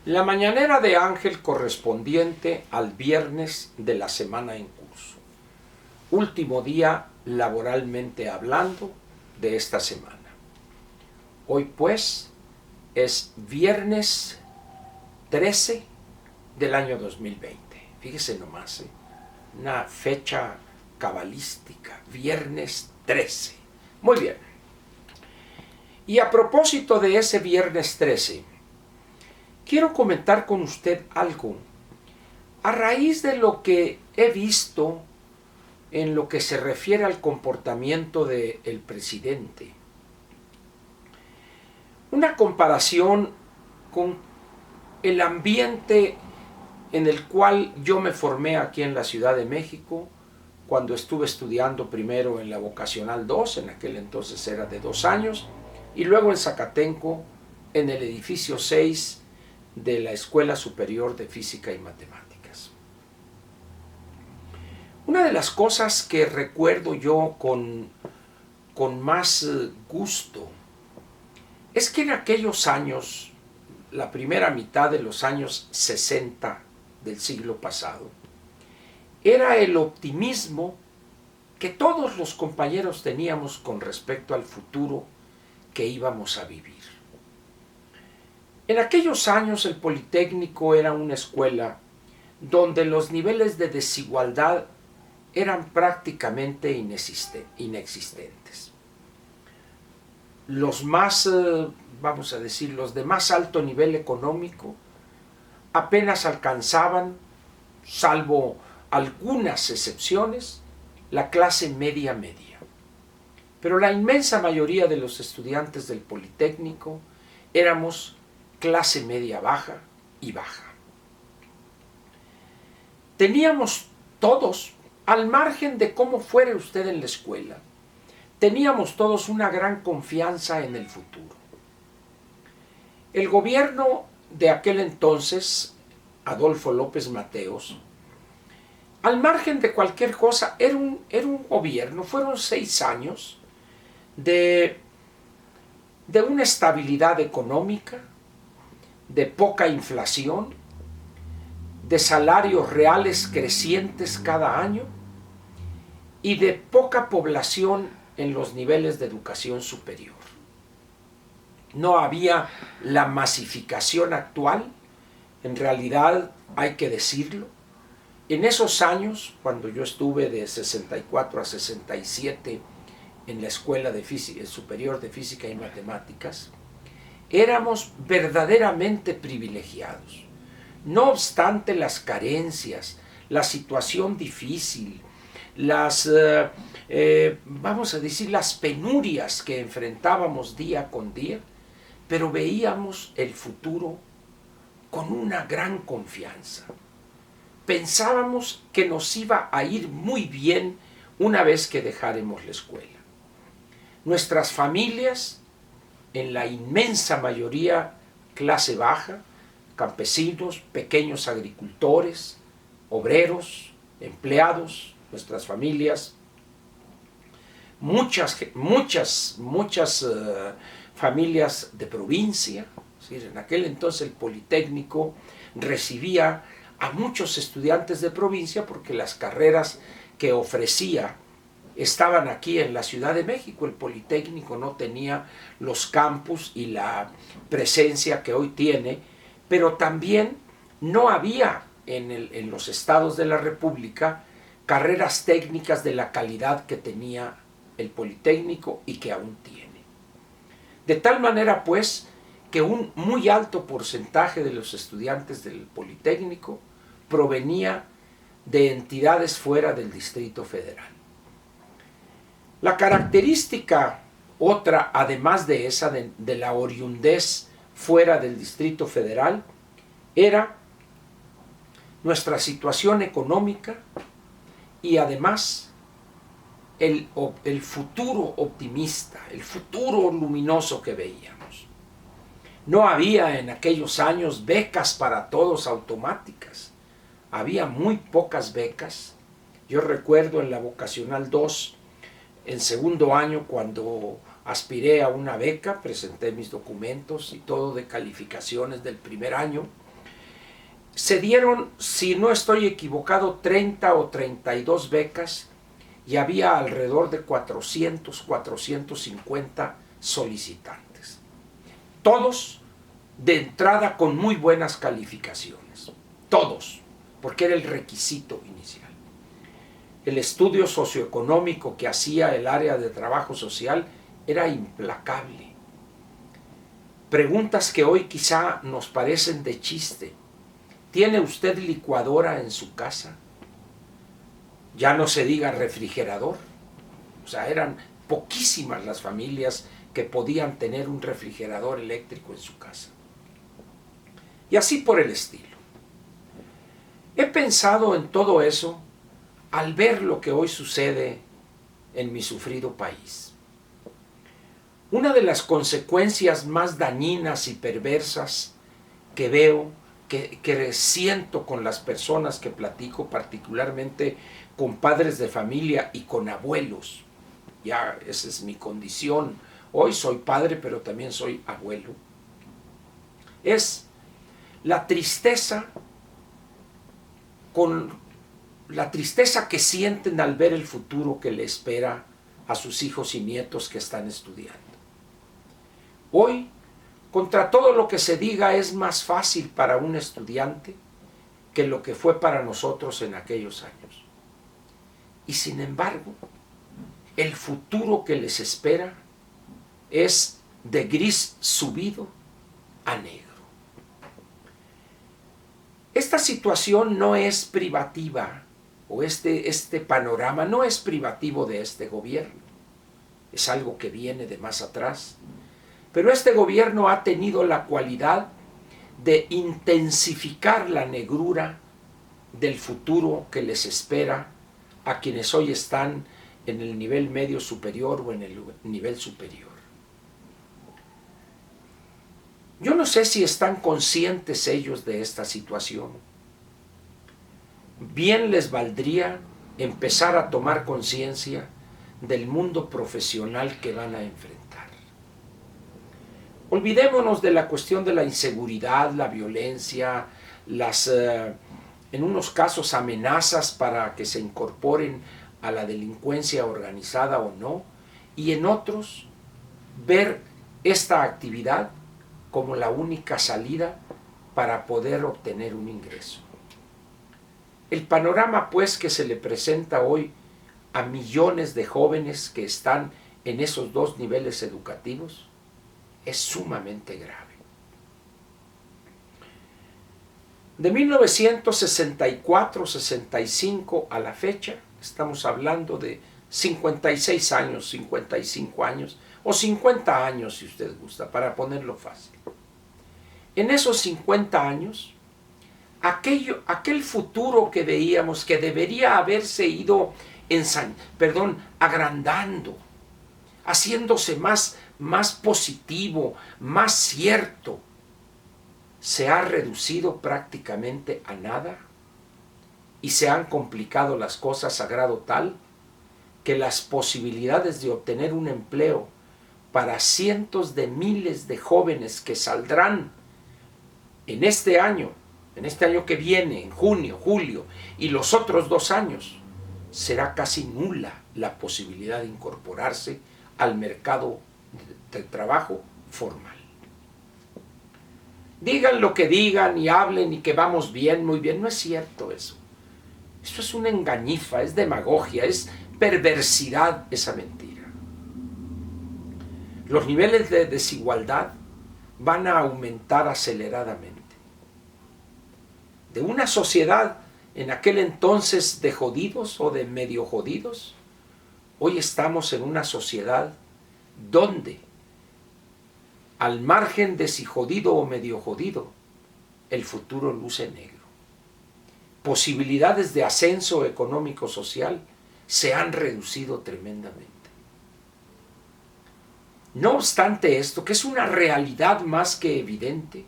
La mañanera de Ángel correspondiente al viernes de la semana en curso. Último día laboralmente hablando de esta semana. Hoy pues es viernes 13 del año 2020. Fíjese nomás, una fecha cabalística, viernes 13. Muy bien. Y a propósito de ese viernes 13, quiero comentar con usted algo a raíz de lo que he visto en lo que se refiere al comportamiento del presidente. Una comparación con el ambiente en el cual yo me formé aquí en la Ciudad de México, cuando estuve estudiando primero en la Vocacional 2, en aquel entonces era de 2 años, y luego en Zacatenco, en el edificio 6 de la Escuela Superior de Física y Matemáticas. Una de las cosas que recuerdo yo con más gusto es que en aquellos años, la primera mitad de los años 60 del siglo pasado, era el optimismo que todos los compañeros teníamos con respecto al futuro que íbamos a vivir. En aquellos años el Politécnico era una escuela donde los niveles de desigualdad eran prácticamente inexistentes. Los más, vamos a decir, los de más alto nivel económico apenas alcanzaban, salvo algunas excepciones, la clase media. Pero la inmensa mayoría de los estudiantes del Politécnico éramos clase media baja y baja. Teníamos todos, al margen de cómo fuera usted en la escuela, teníamos todos una gran confianza en el futuro. El gobierno de aquel entonces, Adolfo López Mateos, al margen de cualquier cosa, era un gobierno, fueron 6 años de una estabilidad económica, de poca inflación, de salarios reales crecientes cada año y de poca población en los niveles de educación superior. No había la masificación actual, en realidad hay que decirlo. En esos años, cuando yo estuve de 64 a 67 en la Escuela Superior de Física y Matemáticas, éramos verdaderamente privilegiados. No obstante las carencias, la situación difícil, vamos a decir, las penurias que enfrentábamos día con día, pero veíamos el futuro con una gran confianza. Pensábamos que nos iba a ir muy bien una vez que dejáramos la escuela. Nuestras familias, en la inmensa mayoría clase baja, campesinos, pequeños agricultores, obreros, empleados, nuestras familias, muchas familias de provincia. En aquel entonces el Politécnico recibía a muchos estudiantes de provincia porque las carreras que ofrecía estaban aquí en la Ciudad de México. El Politécnico no tenía los campus y la presencia que hoy tiene, pero también no había en los estados de la República carreras técnicas de la calidad que tenía el Politécnico y que aún tiene. De tal manera, pues, que un muy alto porcentaje de los estudiantes del Politécnico provenía de entidades fuera del Distrito Federal. La característica otra, además de esa de la oriundez fuera del Distrito Federal, era nuestra situación económica y además el futuro optimista, el futuro luminoso que veíamos. No había en aquellos años becas para todos automáticas. Había muy pocas becas. Yo recuerdo en la Vocacional 2, en segundo año, cuando aspiré a una beca, presenté mis documentos y todo de calificaciones del primer año, Se dieron, si no estoy equivocado, 30 o 32 becas y había alrededor de 400, 450 solicitantes. Todos de entrada con muy buenas calificaciones. Todos, porque era el requisito inicial. El estudio socioeconómico que hacía el área de trabajo social era implacable. Preguntas que hoy quizá nos parecen de chiste. ¿Tiene usted licuadora en su casa? Ya no se diga refrigerador. O sea, eran poquísimas las familias que podían tener un refrigerador eléctrico en su casa. Y así por el estilo. He pensado en todo eso al ver lo que hoy sucede en mi sufrido país. Una de las consecuencias más dañinas y perversas que veo, que siento con las personas que platico, particularmente con padres de familia y con abuelos, ya esa es mi condición, hoy soy padre pero también soy abuelo, es la tristeza que sienten al ver el futuro que le espera a sus hijos y nietos que están estudiando. Hoy, contra todo lo que se diga, es más fácil para un estudiante que lo que fue para nosotros en aquellos años. Y sin embargo, el futuro que les espera es de gris subido a negro. Esta situación no es privativa, o este panorama no es privativo de este gobierno. Es algo que viene de más atrás. Pero este gobierno ha tenido la cualidad de intensificar la negrura del futuro que les espera a quienes hoy están en el nivel medio superior o en el nivel superior. Yo no sé si están conscientes ellos de esta situación. Bien les valdría empezar a tomar conciencia del mundo profesional que van a enfrentar. Olvidémonos de la cuestión de la inseguridad, la violencia, en unos casos amenazas para que se incorporen a la delincuencia organizada o no, y en otros ver esta actividad como la única salida para poder obtener un ingreso. El panorama, pues, que se le presenta hoy a millones de jóvenes que están en esos dos niveles educativos es sumamente grave. De 1964-65 a la fecha, estamos hablando de 56 años, 55 años, o 50 años si usted gusta, para ponerlo fácil. En esos 50 años, aquel futuro que veíamos que debería haberse ido agrandando, haciéndose más positivo, más cierto, se ha reducido prácticamente a nada y se han complicado las cosas a grado tal que las posibilidades de obtener un empleo para cientos de miles de jóvenes que saldrán en este año que viene, en junio, julio, y los otros 2 años, será casi nula la posibilidad de incorporarse al mercado de trabajo formal. Digan lo que digan y hablen y que vamos bien, muy bien, no es cierto eso. Eso es una engañifa, es demagogia, es perversidad esa mentira. Los niveles de desigualdad van a aumentar aceleradamente. De una sociedad en aquel entonces de jodidos o de medio jodidos, hoy estamos en una sociedad donde, al margen de si jodido o medio jodido, el futuro luce negro. Posibilidades de ascenso económico-social se han reducido tremendamente. No obstante esto, que es una realidad más que evidente,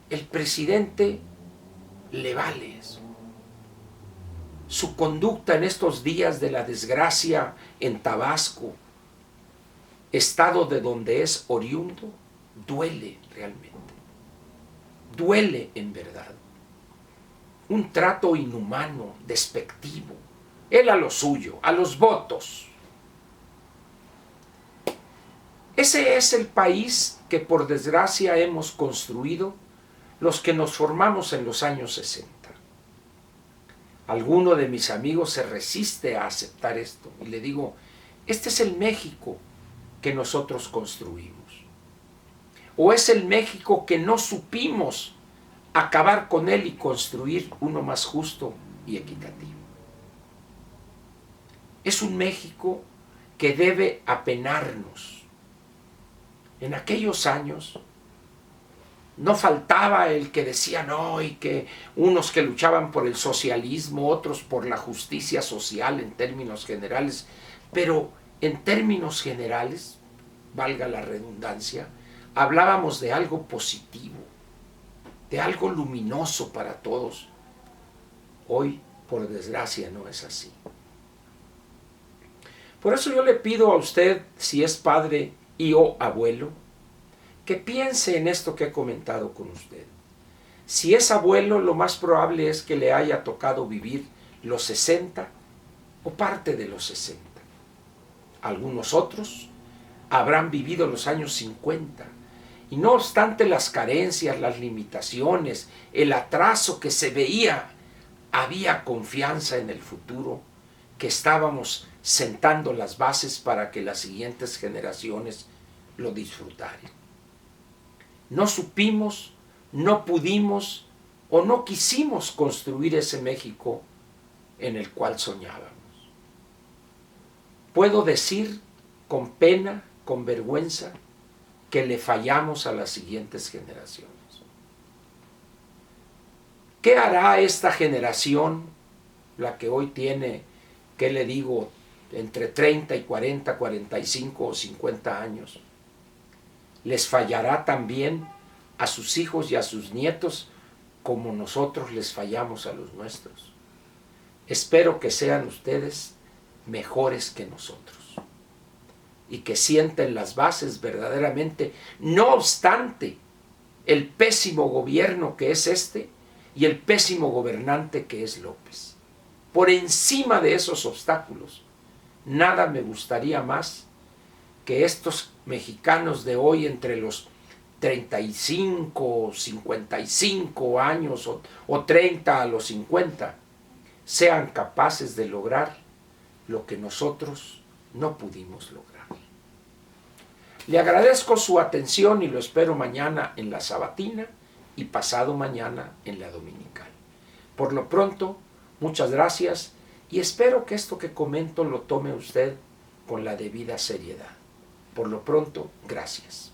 el presidente le vale eso. Su conducta en estos días de la desgracia en Tabasco, estado de donde es oriundo, duele realmente. Duele en verdad. un trato inhumano, despectivo. Él a lo suyo, a los votos. Ese es el país que por desgracia hemos construido los que nos formamos en los años 60. Alguno de mis amigos se resiste a aceptar esto y le digo, este es el México que nosotros construimos. O es el México que no supimos acabar con él y construir uno más justo y equitativo. Es un México que debe apenarnos. En aquellos años no faltaba el que decía no, y que unos que luchaban por el socialismo, otros por la justicia social en términos generales, pero en términos generales, valga la redundancia, hablábamos de algo positivo, de algo luminoso para todos. Hoy, por desgracia, no es así. Por eso yo le pido a usted, si es padre y o abuelo, que piense en esto que he comentado con usted. Si es abuelo, lo más probable es que le haya tocado vivir los 60 o parte de los 60. Algunos otros habrán vivido los años 50. Y no obstante las carencias, las limitaciones, el atraso que se veía, había confianza en el futuro, que estábamos sentando las bases para que las siguientes generaciones lo disfrutaran. No supimos, no pudimos o no quisimos construir ese México en el cual soñábamos. Puedo decir con pena, con vergüenza, que le fallamos a las siguientes generaciones. ¿Qué hará esta generación, la que hoy tiene, qué le digo, entre 30 y 40, 45 o 50 años? ¿Les fallará también a sus hijos y a sus nietos como nosotros les fallamos a los nuestros? Espero que sean ustedes mejores que nosotros y que sienten las bases verdaderamente, no obstante el pésimo gobierno que es este y el pésimo gobernante que es López. Por encima de esos obstáculos, nada me gustaría más que estos mexicanos de hoy, entre los 35, 55 años o 30 a los 50, sean capaces de lograr lo que nosotros no pudimos lograr. Le agradezco su atención y lo espero mañana en la sabatina y pasado mañana en la dominical. Por lo pronto, muchas gracias y espero que esto que comento lo tome usted con la debida seriedad. Por lo pronto, gracias.